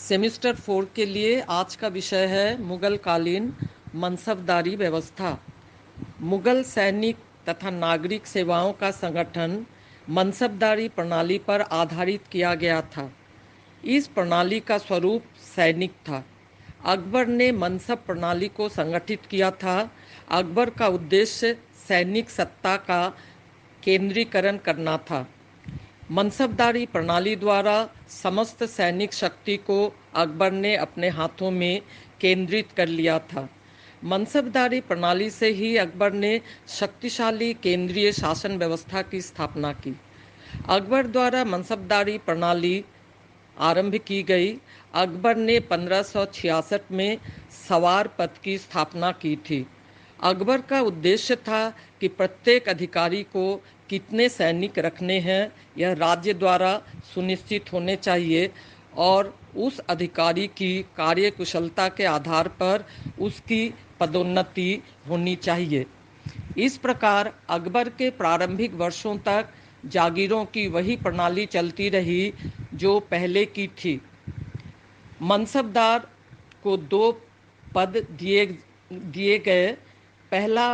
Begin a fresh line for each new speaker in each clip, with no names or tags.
Semester 4 के लिए आज का विषय है मुगल कालीन मनसबदारी व्यवस्था। मुगल सैनिक तथा नागरिक सेवाओं का संगठन मनसबदारी प्रणाली पर आधारित किया गया था। इस प्रणाली का स्वरूप सैनिक था। अकबर ने मनसब प्रणाली को संगठित किया था। अकबर का उद्देश्य सैनिक सत्ता का केंद्रीकरण करना था। मनसबदारी प्रणाली द्वारा समस्त सैनिक शक्ति को अकबर ने अपने हाथों में केंद्रित कर लिया था। मनसबदारी प्रणाली से ही अकबर ने शक्तिशाली केंद्रीय शासन व्यवस्था की स्थापना की। अकबर द्वारा मनसबदारी प्रणाली आरंभ की गई। अकबर ने 1566 में सवार पद की स्थापना की थी। अकबर का उद्देश्य था कि प्रत्येक अधिकारी को कितने सैनिक रखने हैं यह राज्य द्वारा सुनिश्चित होने चाहिए और उस अधिकारी की कार्यकुशलता के आधार पर उसकी पदोन्नति होनी चाहिए। इस प्रकार अकबर के प्रारंभिक वर्षों तक जागीरों की वही प्रणाली चलती रही जो पहले की थी। मनसबदार को दो पद दिए गए, पहला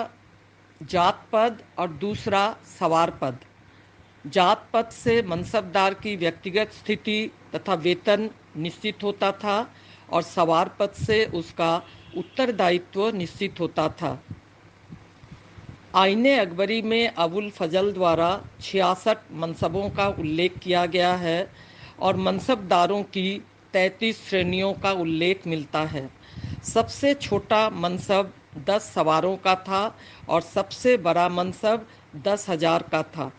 जात पद और दूसरा सवार पद। जात पद से मनसबदार की व्यक्तिगत स्थिति तथा वेतन निश्चित होता था और सवार पद से उसका उत्तरदायित्व निश्चित होता था। आईने अकबरी में अबुल फजल द्वारा 66 मनसबों का उल्लेख किया गया है और मनसबदारों की 33 श्रेणियों का उल्लेख मिलता है। सबसे छोटा मनसब 10 सवारों का था और सबसे बड़ा मनसब 10,000 का था।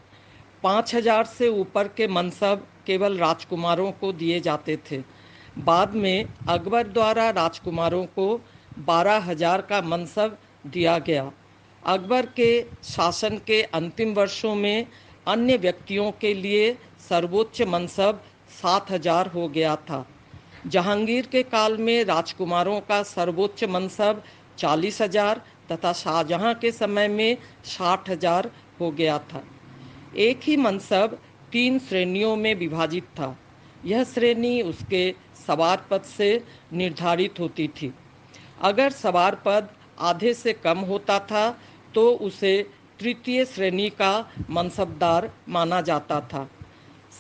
5,000 से ऊपर के मनसब केवल राजकुमारों को दिए जाते थे। बाद में अकबर द्वारा राजकुमारों को 12,000 का मनसब दिया गया। अकबर के शासन के अंतिम वर्षों में अन्य व्यक्तियों के लिए सर्वोच्च मनसब 7,000 हो गया था। जहांगीर के काल में राजकुमारों का सर्वोच्च मनसब 40,000 तथा शाहजहां के समय में 60,000 हो गया था। एक ही मनसब 3 श्रेणियों में विभाजित था। यह श्रेणी उसके सवार पद से निर्धारित होती थी। अगर सवार पद आधे से कम होता था तो उसे तृतीय श्रेणी का मनसबदार माना जाता था।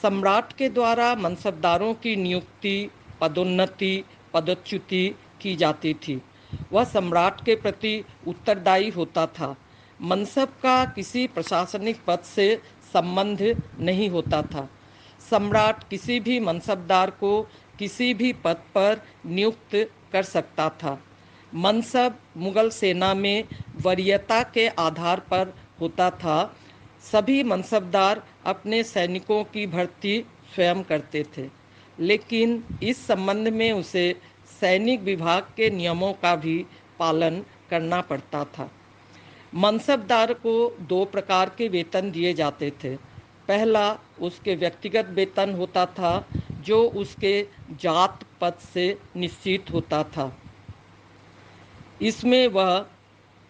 सम्राट के द्वारा मनसबदारों की नियुक्ति, पदोन्नति, पदच्युति की जाती थी। वह सम्राट के प्रति उत्तरदायी होता था। मनसब का किसी प्रशासनिक पद से संबंध नहीं होता था। सम्राट किसी भी मनसबदार को किसी भी पद पर नियुक्त कर सकता था। मनसब मुगल सेना में वरीयता के आधार पर होता था। सभी मनसबदार अपने सैनिकों की भर्ती स्वयं करते थे, लेकिन इस संबंध में उसे सैनिक विभाग के नियमों का भी पालन करना पड़ता था। मनसबदार को 2 प्रकार के वेतन दिए जाते थे। पहला उसके व्यक्तिगत वेतन होता था जो उसके जात पद से निश्चित होता था। इसमें वह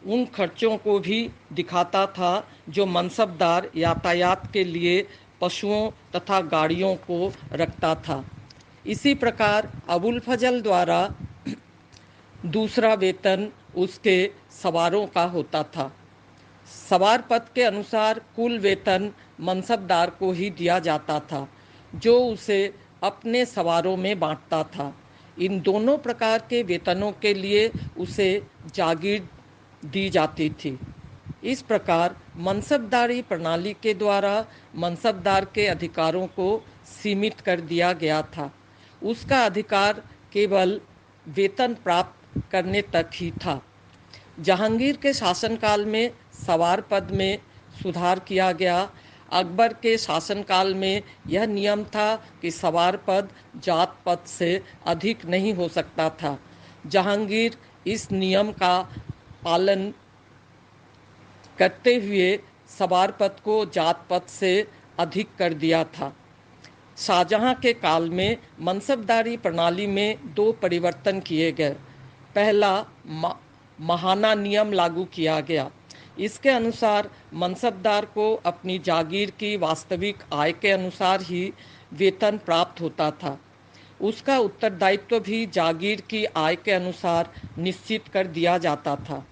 उन खर्चों को भी दिखाता था जो मनसबदार यातायात के लिए पशुओं तथा गाड़ियों को रखता था। इसी प्रकार अबुल फजल द्वारा दूसरा वेतन उसके सवारों का होता था। सवार पद के अनुसार कुल वेतन मनसबदार को ही दिया जाता था, जो उसे अपने सवारों में बांटता था। इन दोनों प्रकार के वेतनों के लिए उसे जागीर दी जाती थी। इस प्रकार मनसबदारी प्रणाली के द्वारा मनसबदार के अधिकारों को सीमित कर दिया गया था। उसका अधिकार केवल वेतन प्राप्त करने तक ही था। जहांगीर के शासनकाल में सवार पद में सुधार किया गया। अकबर के शासनकाल में यह नियम था कि सवार पद जात पद से अधिक नहीं हो सकता था। जहांगीर इस नियम का पालन करते हुए सवार पद को जात पद से अधिक कर दिया था। शाहजहां के काल में मनसबदारी प्रणाली में 2 परिवर्तन किए गए। पहला महाना नियम लागू किया गया। इसके अनुसार मनसबदार को अपनी जागीर की वास्तविक आय के अनुसार ही वेतन प्राप्त होता था। उसका उत्तरदायित्व भी जागीर की आय के अनुसार निश्चित कर दिया जाता था।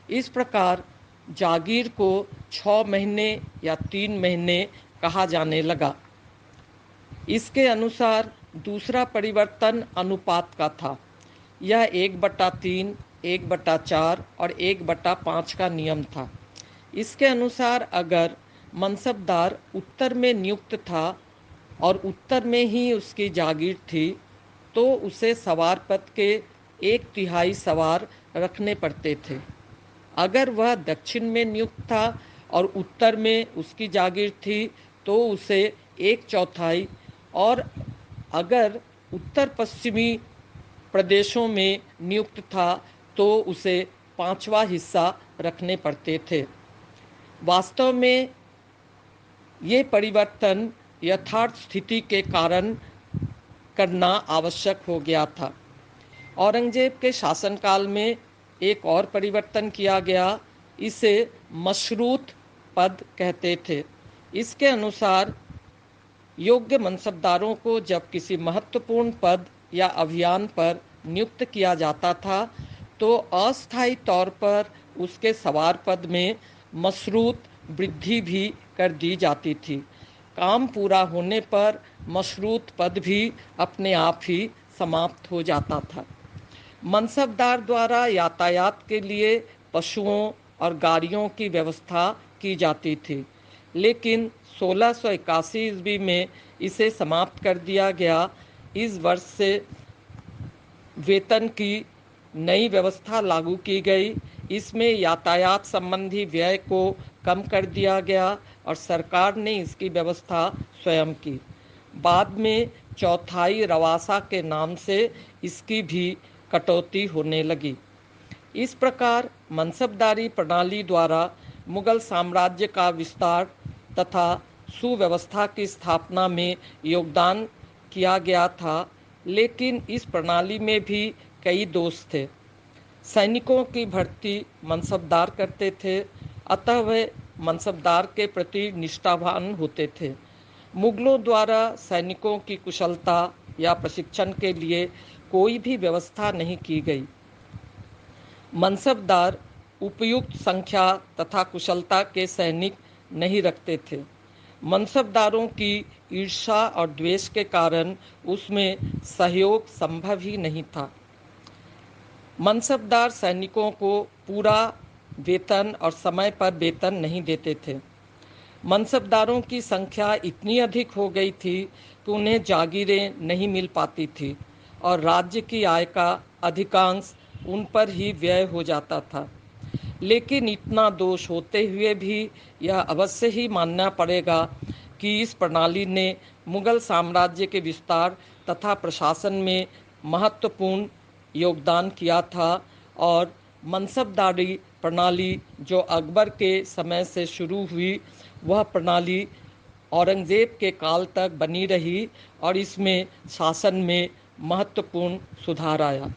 इस प्रकार जागीर को 6 महीने या 3 महीने कहा जाने लगा। इसके अनुसार दूसरा परिवर्तन अनुपात का था। यह 1/3, 1/4 और 1/5 का नियम था। इसके अनुसार अगर मनसबदार उत्तर में नियुक्त था और उत्तर में ही उसकी जागीर थी, तो उसे सवार पद के 1/3 सवार रखने पड़ते थे। अगर वह दक्षिण में नियुक्त था और उत्तर में उसकी जागीर थी, तो उसे 1/4, और अगर उत्तर पश्चिमी प्रदेशों में नियुक्त था तो उसे 5वां हिस्सा रखने पड़ते थे। वास्तव में ये परिवर्तन यथार्थ स्थिति के कारण करना आवश्यक हो गया था। औरंगजेब के शासनकाल में एक और परिवर्तन किया गया। इसे मशरूत पद कहते थे। इसके अनुसार योग्य मनसबदारों को जब किसी महत्वपूर्ण पद या अभियान पर नियुक्त किया जाता था, तो अस्थायी तौर पर उसके सवार पद में मशरूत वृद्धि भी कर दी जाती थी। काम पूरा होने पर मशरूत पद भी अपने आप ही समाप्त हो जाता था। मनसबदार द्वारा यातायात के लिए पशुओं और गाड़ियों की व्यवस्था की जाती थी, लेकिन 1681 ईस्वी में इसे समाप्त कर दिया गया। इस वर्ष से वेतन की नई व्यवस्था लागू की गई। इसमें यातायात संबंधी व्यय को कम कर दिया गया और सरकार ने इसकी व्यवस्था स्वयं की। बाद में चौथाई रवासा के नाम से इसकी भी कटौती होने लगी। इस प्रकार मनसबदारी प्रणाली द्वारा मुगल साम्राज्य का विस्तार तथा सुव्यवस्था की स्थापना में योगदान किया गया था, लेकिन इस प्रणाली में भी कई दोष थे। सैनिकों की भर्ती मनसबदार करते थे, अतः वे मनसबदार के प्रति निष्ठावान होते थे। मुगलों द्वारा सैनिकों की कुशलता या प्रशिक्षण के लिए कोई भी व्यवस्था नहीं की गई। मनसबदार उपयुक्त संख्या तथा कुशलता के सैनिक नहीं रखते थे। मनसबदारों की ईर्ष्या और द्वेष के कारण उसमें सहयोग संभव ही नहीं था। मनसबदार सैनिकों को पूरा वेतन और समय पर वेतन नहीं देते थे। मनसबदारों की संख्या इतनी अधिक हो गई थी कि उन्हें जागीरें नहीं मिल पाती थी और राज्य की आय का अधिकांश उन पर ही व्यय हो जाता था। लेकिन इतना दोष होते हुए भी यह अवश्य ही मानना पड़ेगा कि इस प्रणाली ने मुगल साम्राज्य के विस्तार तथा प्रशासन में महत्वपूर्ण योगदान किया था, और मनसबदारी प्रणाली जो अकबर के समय से शुरू हुई, वह प्रणाली औरंगजेब के काल तक बनी रही और इसमें शासन में महत्वपूर्ण सुधार आया।